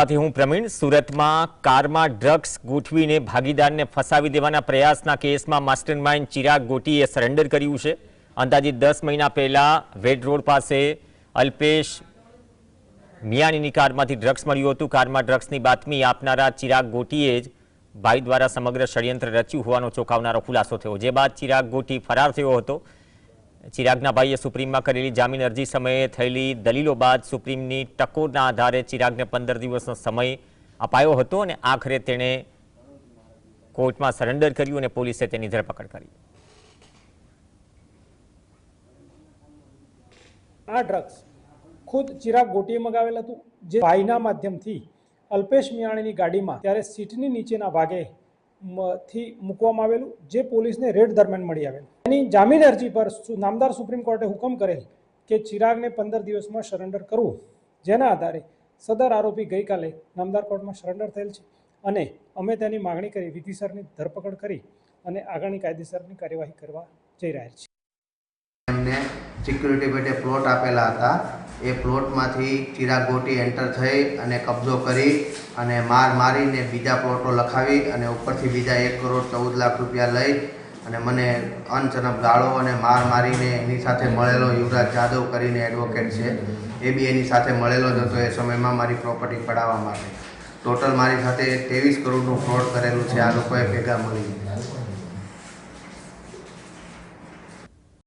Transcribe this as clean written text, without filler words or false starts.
હું પ્રવીણ સુરતમાં કારમાં ડ્રગ્સ ગોઠવીને ભાગીદારને ફસાવી દેવાના પ્રયાસના કેસમાં માસ્ટરમાઇન્ડ ચિરાગ ગોટીએ સરેન્ડર કર્યું છે। અંદાજિત 10 મહિના પહેલા વેડ રોડ પાસે અલ્પેશ મિયાણીની કારમાંથી ડ્રગ્સ મળ્યું હતું। કારમાં ડ્રગ્સની બાતમી આપનારા ચિરાગ ગોટીએ જ ભાઈ દ્વારા સમગ્ર ષડયંત્ર રચ્યું હોવાનો ચોંકાવનારો ખુલાસો થયો। જે બાદ ચિરાગ ગોટી ફરાર થયો હતો। ચિરાગના ભાઈએ સુપ્રીમમાં કરેલી જામીન અરજી સમયે થયેલી દલીલો બાદ સુપ્રીમની ટકોરના આધારે ચિરાગને 15 દિવસનો સમય અપાયો હતો અને આખરે તેણે કોર્ટમાં સરેન્ડર કર્યું અને પોલીસે તેની ધરપકડ કરી। આ ડ્રગ્સ ખુદ ચિરાગ ગોટીએ મગાવેલ હતું, જે ભાઈના માધ્યમથી અલ્પેશ મિયાણીની ગાડીમાં ત્યારે સીટની નીચેના ભાગે થી મૂકવામાં આવેલું, જે પોલીસને રેડ દરમિયાન મળી આવેલ। એની જામીન અરજી પર નામદાર સુપ્રીમ કોર્ટે હુકમ કરેલ કે ચિરાગને 15 દિવસમાં સરેન્ડર કરવું, જેના આધારે સદર આરોપી ગઈકાલે નામદાર કોર્ટમાં સરેન્ડર થયેલ છે અને અમે તેની માગણી કરી વિધિસરની ધરપકડ કરી અને આગળની કાયદેસરની કાર્યવાહી કરવા જઈ રહ્યા છીએ। એમને સિક્યુરિટી પેટે પ્લોટ આપેલા હતા, એ પ્લોટમાંથી ચિરાગ ગોટી એન્ટર થઈ અને કબજો કરી અને મારીને બીજા પ્લોટો લખાવી અને ઉપરથી બીજા 1 કરોડ 14 લાખ રૂપિયા લઈ અને મને અનચનક ગાળો અને મારીને એની સાથે મળેલો યુવરાજ જાદવ કરીને એડવોકેટ છે, એ બી એની સાથે મળેલો જ હતો એ સમયમાં મારી પ્રોપર્ટી પડાવવા માટે। ટોટલ મારી સાથે 23 કરોડનું ફ્રોડ કરેલું છે આ લોકોએ ભેગા મળી।